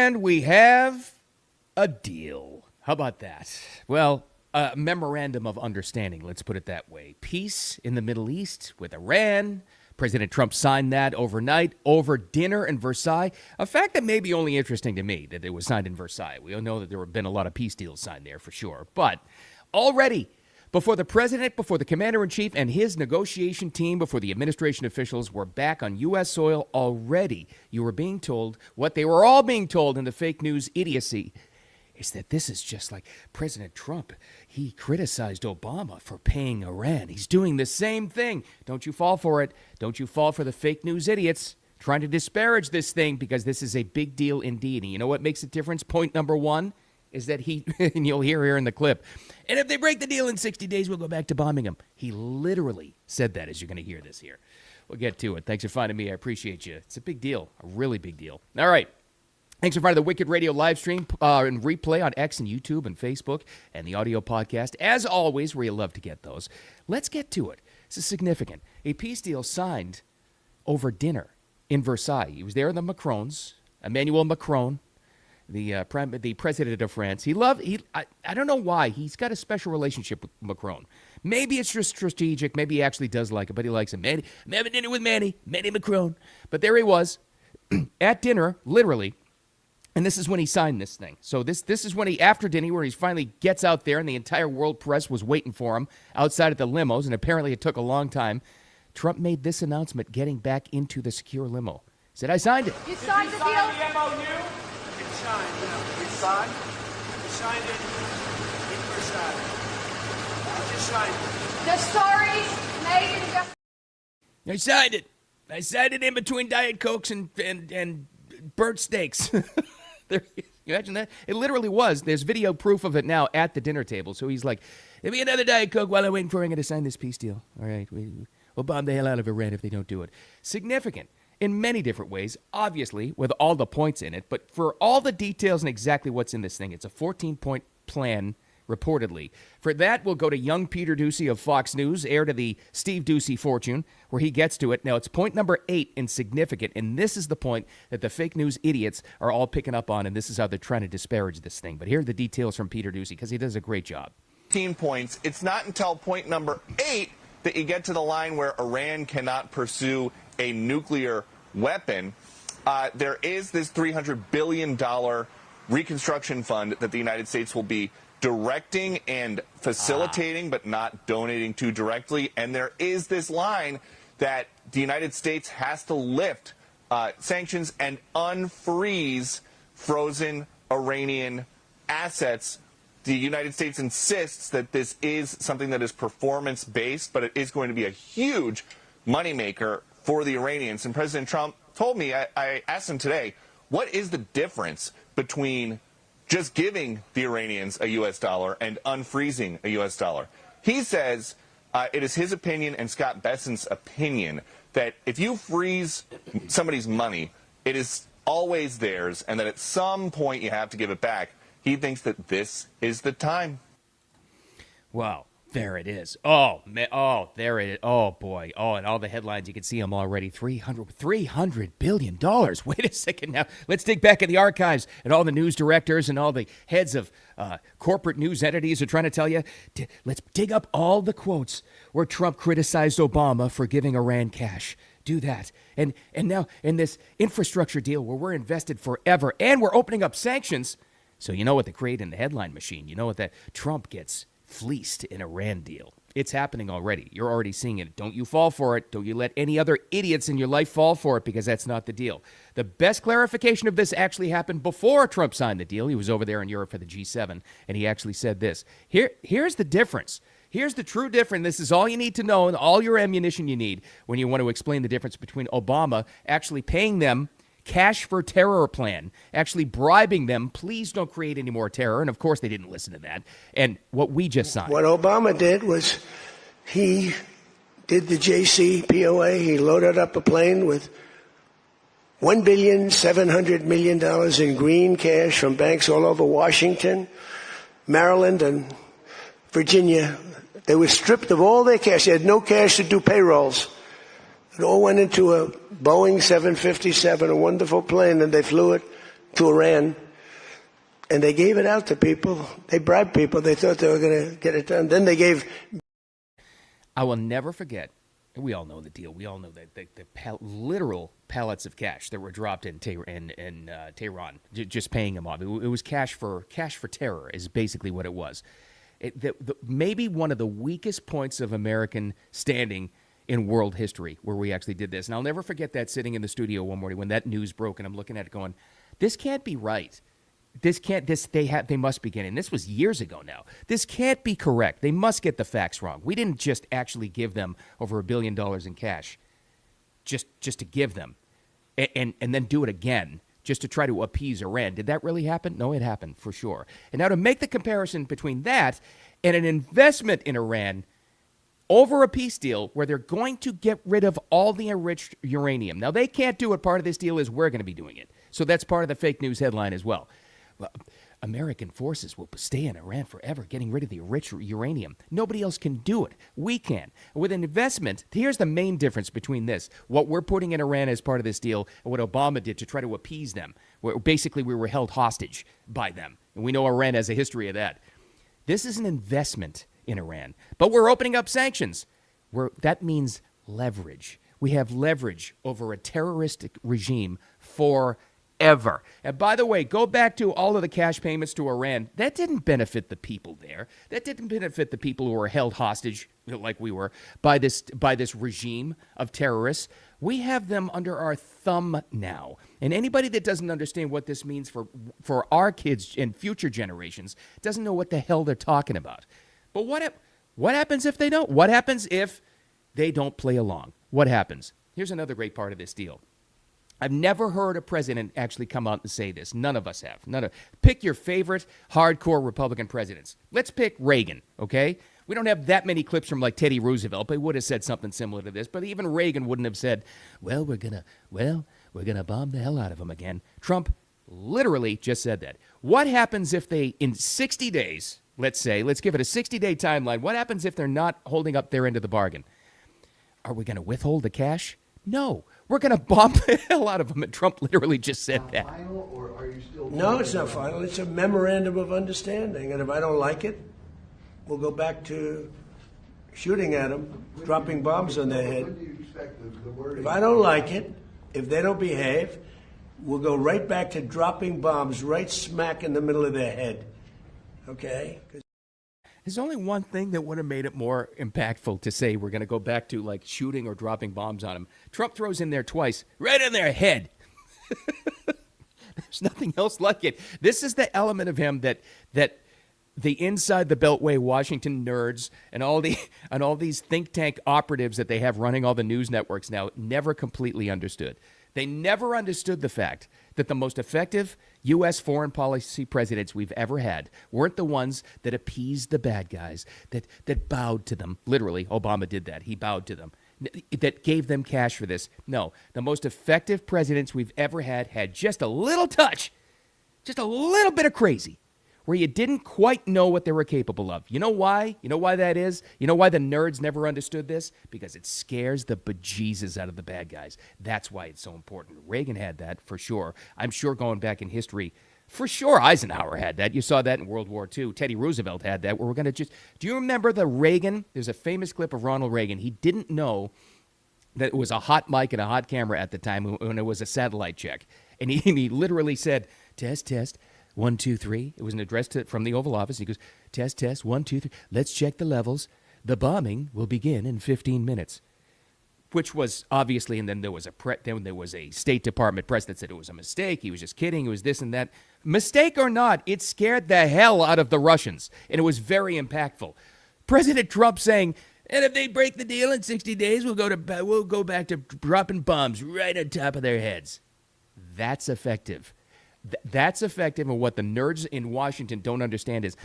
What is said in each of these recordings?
And we have a deal. How about that? Well, a memorandum of understanding, let's put it that way. Peace in the Middle East with Iran. President Trump signed that overnight over dinner in Versailles. A fact that may be only interesting to me, that it was signed in Versailles. We all know that there have been a lot of peace deals signed there for sure. But already, before the president, before the commander-in-chief, and his negotiation team, before the administration officials were back on U.S. soil, already you were being told what they were all being told in the fake news idiocy, is that this is just like President Trump. He criticized Obama for paying Iran. He's doing the same thing. Don't you fall for it. Don't you fall for the fake news idiots trying to disparage this thing, because this is a big deal indeed. And you know what makes a difference? Point number one is that he, and you'll hear here in the clip, and if they break the deal in 60 days, we'll go back to bombing them. He literally said that, as you're going to hear this here. We'll get to it. Thanks for finding me. I appreciate you. It's a big deal, a really big deal. All right. Thanks for finding the Wicked Radio live stream and replay on X and YouTube and Facebook and the audio podcast. As always, where you love to get those. Let's get to it. This is significant. A peace deal signed over dinner in Versailles. He was there, the Macrons, Emmanuel Macron, the president of France. I don't know why. He's got a special relationship with Macron. Maybe it's just strategic. Maybe he actually does like it, but he likes him. I'm having dinner with Manny Macron. But there he was at dinner, literally. And this is when he signed this thing. So this is when he, after dinner, where he finally gets out there and the entire world press was waiting for him outside of the limos, and apparently it took a long time. Trump made this announcement getting back into the secure limo. He said, I signed it. You signed the deal? The MOU? It's signed, yeah. It's signed? We signed it in Versailles. I just signed it. The stories made in just... I signed it. I signed it in between Diet Cokes and burnt steaks. There, you imagine that? It literally was. There's video proof of it now at the dinner table. So he's like, give me another Diet Coke while I'm waiting for him to sign this peace deal. All right, we'll bomb the hell out of Iran if they don't do it. Significant in many different ways, obviously, with all the points in it. But for all the details and exactly what's in this thing, it's a 14-point plan, reportedly. For that, we'll go to young Peter Doocy of Fox News, heir to the Steve Doocy fortune, where he gets to it. Now, it's point number 8 and significant, and this is the point that the fake news idiots are all picking up on, and this is how they're trying to disparage this thing. But here are the details from Peter Doocy, because he does a great job. 15 points. It's not until point number 8 that you get to the line where Iran cannot pursue a nuclear weapon. There is this $300 billion reconstruction fund that the United States will be directing and facilitating, but not donating to directly. And there is this line that the United States has to lift sanctions and unfreeze frozen Iranian assets. The United States insists that this is something that is performance-based, but it is going to be a huge moneymaker for the Iranians. And President Trump told me, I asked him today, what is the difference between just giving the Iranians a U.S. dollar and unfreezing a U.S. dollar? He says it is his opinion and Scott Bessent's opinion that if you freeze somebody's money, it is always theirs, and that at some point you have to give it back. He thinks that this is the time. Wow. There it is. Oh, man. Oh, there it is. Oh, boy. Oh, and all the headlines, you can see them already. $300 billion. Wait a second now. Let's dig back in the archives, and all the news directors and all the heads of corporate news entities are trying to tell you, let's dig up all the quotes where Trump criticized Obama for giving Iran cash. Do that. And now in this infrastructure deal where we're invested forever and we're opening up sanctions, so you know what they create in the headline machine. You know what that Trump gets fleeced in Iran deal. It's happening already. You're already seeing it. Don't you fall for it. Don't you let any other idiots in your life fall for it, because that's not the deal. The best clarification of this actually happened before Trump signed the deal. He was over there in Europe for the G7, and he actually said this. Here's the difference. Here's the true difference. This is all you need to know and all your ammunition you need when you want to explain the difference between Obama actually paying them cash for terror plan, actually bribing them, please don't create any more terror. And of course they didn't listen to that. And what we just signed. What Obama did was he did the JCPOA. He loaded up a plane with $1.7 billion in green cash from banks all over Washington, Maryland, and Virginia. They were stripped of all their cash. They had no cash to do payrolls. It all went into a Boeing 757, a wonderful plane, and they flew it to Iran, and they gave it out to people. They bribed people. They thought they were going to get it done. Then they gave. I will never forget. We all know the deal. We all know that the literal pallets of cash that were dropped in Tehran, just paying them off. It was cash for terror, is basically what it was. Maybe one of the weakest points of American standing in world history, where we actually did this. And I'll never forget that, sitting in the studio one morning when that news broke, and I'm looking at it going, this can't be right. They must be getting, this was years ago now. This can't be correct. They must get the facts wrong. We didn't just actually give them over $1 billion in cash, just to give them, and then do it again, just to try to appease Iran. Did that really happen? No, it happened for sure. And now to make the comparison between that and an investment in Iran over a peace deal where they're going to get rid of all the enriched uranium. Now, they can't do it. Part of this deal is we're going to be doing it. So that's part of the fake news headline as well. Well, American forces will stay in Iran forever, getting rid of the enriched uranium. Nobody else can do it. We can. With an investment, here's the main difference between this, what we're putting in Iran as part of this deal, and what Obama did to try to appease them. Basically, we were held hostage by them. And we know Iran has a history of that. This is an investment in Iran. But we're opening up sanctions. That means leverage. We have leverage over a terroristic regime forever. And by the way, go back to all of the cash payments to Iran. That didn't benefit the people there. That didn't benefit the people who were held hostage, like we were, by this regime of terrorists. We have them under our thumb now. And anybody that doesn't understand what this means for our kids and future generations doesn't know what the hell they're talking about. But what happens if they don't? What happens if they don't play along? What happens? Here's another great part of this deal. I've never heard a president actually come out and say this. None of us have. Pick your favorite hardcore Republican presidents. Let's pick Reagan, okay? We don't have that many clips from like Teddy Roosevelt, but he would have said something similar to this. But even Reagan wouldn't have said, we're gonna bomb the hell out of them again. Trump literally just said that. What happens if they, in 60 days, let's give it a 60-day timeline, what happens if they're not holding up their end of the bargain? Are we going to withhold the cash? No. We're going to bomb the hell out of them, and Trump literally just said that. Final, or are you still? No, it's not final. It's a memorandum of understanding. And if I don't like it, we'll go back to shooting at them, dropping bombs on their When head. do you expect the word? If I don't like it, if they don't behave, we'll go right back to dropping bombs right smack in the middle of their head. Okay? There's only one thing that would have made it more impactful to say we're going to go back to like shooting or dropping bombs on them. Trump throws in there twice, right in their head. There's nothing else like it. This is the element of him that the inside the Beltway Washington nerds and all these think tank operatives that they have running all the news networks now never completely understood. They never understood the fact that the most effective U.S. foreign policy presidents we've ever had weren't the ones that appeased the bad guys, that bowed to them. Literally, Obama did that. He bowed to them. That gave them cash for this. No, the most effective presidents we've ever had just a little touch, just a little bit of crazy, where you didn't quite know what they were capable of. You know why? You know why that is? You know why the nerds never understood this? Because it scares the bejesus out of the bad guys. That's why it's so important. Reagan had that, for sure. I'm sure going back in history, for sure Eisenhower had that. You saw that in World War II. Teddy Roosevelt had that, where we're going to just... Do you remember the Reagan? There's a famous clip of Ronald Reagan. He didn't know that it was a hot mic and a hot camera at the time when it was a satellite check. And he literally said, test, 1, 2, 3. It was an address from the Oval Office. He goes, test, 1, 2, 3. Let's check the levels. The bombing will begin in 15 minutes. Which was obviously, and then there was a State Department press that said it was a mistake. He was just kidding. It was this and that. Mistake or not, it scared the hell out of the Russians, and it was very impactful. President Trump saying, and if they break the deal in 60 days, we'll go back to dropping bombs right on top of their heads. That's effective. That's effective, and what the nerds in Washington don't understand is,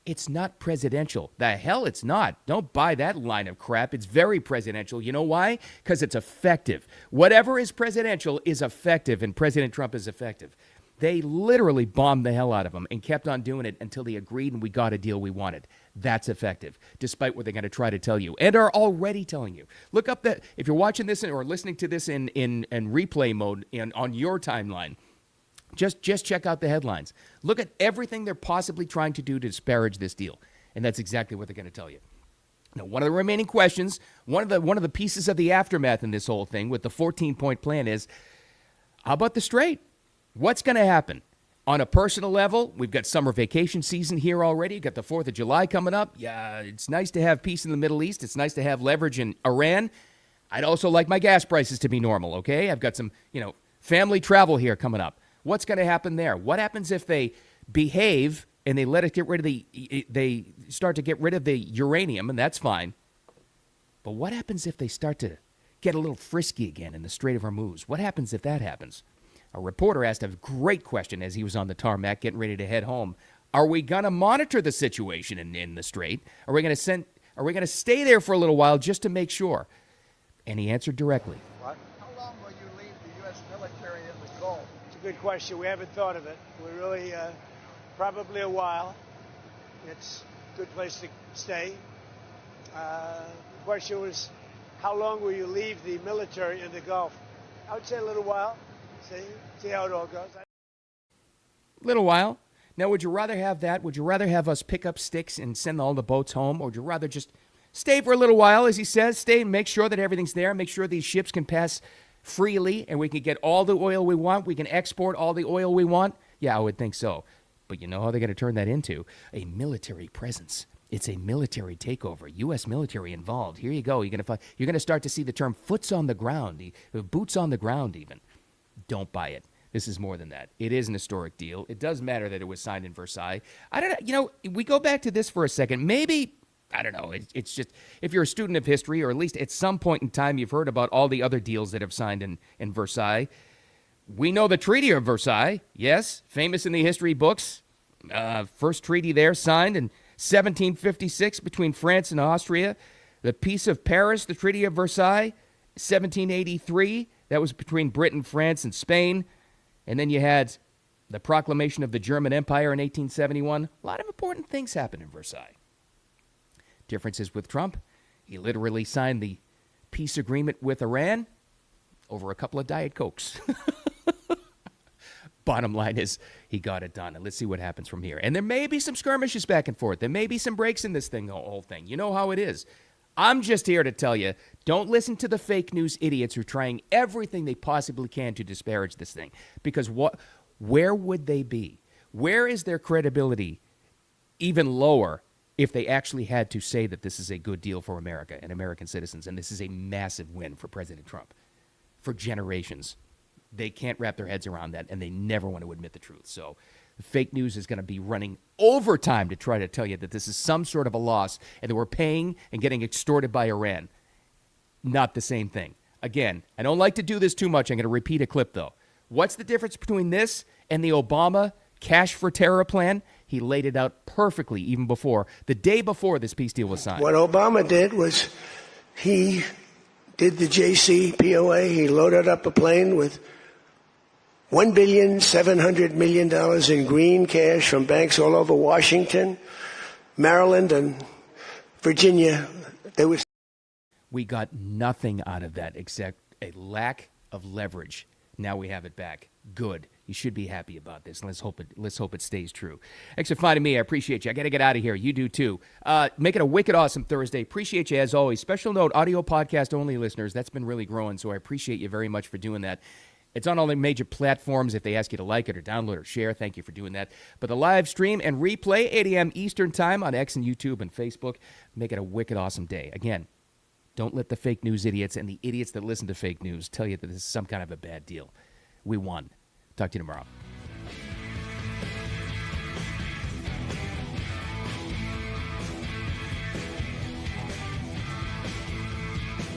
it's not presidential. The hell it's not. Don't buy that line of crap. It's very presidential. You know why? Because it's effective. Whatever is presidential is effective, and President Trump is effective. They literally bombed the hell out of him and kept on doing it until they agreed and we got a deal we wanted. That's effective, despite what they're going to try to tell you and are already telling you. Look up that, if you're watching this or listening to this in replay mode on your timeline, Just check out the headlines. Look at everything they're possibly trying to do to disparage this deal. And that's exactly what they're going to tell you. Now, one of the remaining questions, one of the pieces of the aftermath in this whole thing with the 14-point plan is, how about the Strait? What's going to happen? On a personal level, we've got summer vacation season here already. You've got the 4th of July coming up. Yeah, it's nice to have peace in the Middle East. It's nice to have leverage in Iran. I'd also like my gas prices to be normal, okay? I've got some, family travel here coming up. What's going to happen there? What happens if they behave and they let it get rid of they start to get rid of the uranium, and that's fine. But what happens if they start to get a little frisky again in the Strait of Hormuz? What happens if that happens? A reporter asked a great question as he was on the tarmac getting ready to head home. Are we going to monitor the situation in the Strait? Are we going to stay there for a little while just to make sure? And he answered directly. How long will you leave the U.S. military in the Gulf? It's a good question. We haven't thought of it. We're really probably a while. It's a good place to stay. The question was, how long will you leave the military in the Gulf? I would say a little while. See how it all goes. Little while. Now, would you rather have that? Would you rather have us pick up sticks and send all the boats home? Or would you rather just stay for a little while, as he says, stay and make sure that everything's there, make sure these ships can pass freely and we can get all the oil we want, we can export all the oil we want? Yeah, I would think so. But you know how they're going to turn that into? A military presence. It's a military takeover, U.S. military involved. Here you go. You're going to start to see the term foots on the ground, boots on the ground even. Don't buy it. This is more than that. It is an historic deal. It does matter that it was signed in Versailles. I don't know. We go back to this for a second. Maybe, I don't know. It's just, if you're a student of history, or at least at some point in time, you've heard about all the other deals that have signed in Versailles. We know the Treaty of Versailles. Yes, famous in the history books. First treaty there signed in 1756 between France and Austria. The Peace of Paris, the Treaty of Versailles, 1783. That was between Britain, France, and Spain. And then you had the proclamation of the German Empire in 1871. A lot of important things happened in Versailles. Differences with Trump. He literally signed the peace agreement with Iran over a couple of Diet Cokes. Bottom line is, he got it done. And let's see what happens from here. And there may be some skirmishes back and forth. There may be some breaks in this thing, the whole thing. You know how it is. I'm just here to tell you, don't listen to the fake news idiots who are trying everything they possibly can to disparage this thing. Because where would they be? Where is their credibility even lower if they actually had to say that this is a good deal for America and American citizens, and this is a massive win for President Trump for generations? They can't wrap their heads around that, and they never want to admit the truth. So the fake news is going to be running overtime to try to tell you that this is some sort of a loss and that we're paying and getting extorted by Iran. Not the same thing. Again, I don't like to do this too much. I'm going to repeat a clip, though. What's the difference between this and the Obama cash for terror plan? He laid it out perfectly even before, the day before this peace deal was signed. What Obama did was he did the JCPOA. He loaded up a plane with $1,700,000,000 in green cash from banks all over Washington, Maryland, and Virginia. We got nothing out of that except a lack of leverage. Now we have it back. Good. You should be happy about this. Let's hope it stays true. Thanks for finding me. I appreciate you. I got to get out of here. You do too. Make it a wicked awesome Thursday. Appreciate you as always. Special note, audio podcast only listeners. That's been really growing, so I appreciate you very much for doing that. It's on all the major platforms if they ask you to like it or download or share. Thank you for doing that. But the live stream and replay, 8 a.m. Eastern Time on X and YouTube and Facebook. Make it a wicked awesome day. Again, don't let the fake news idiots and the idiots that listen to fake news tell you that this is some kind of a bad deal. We won. Talk to you tomorrow.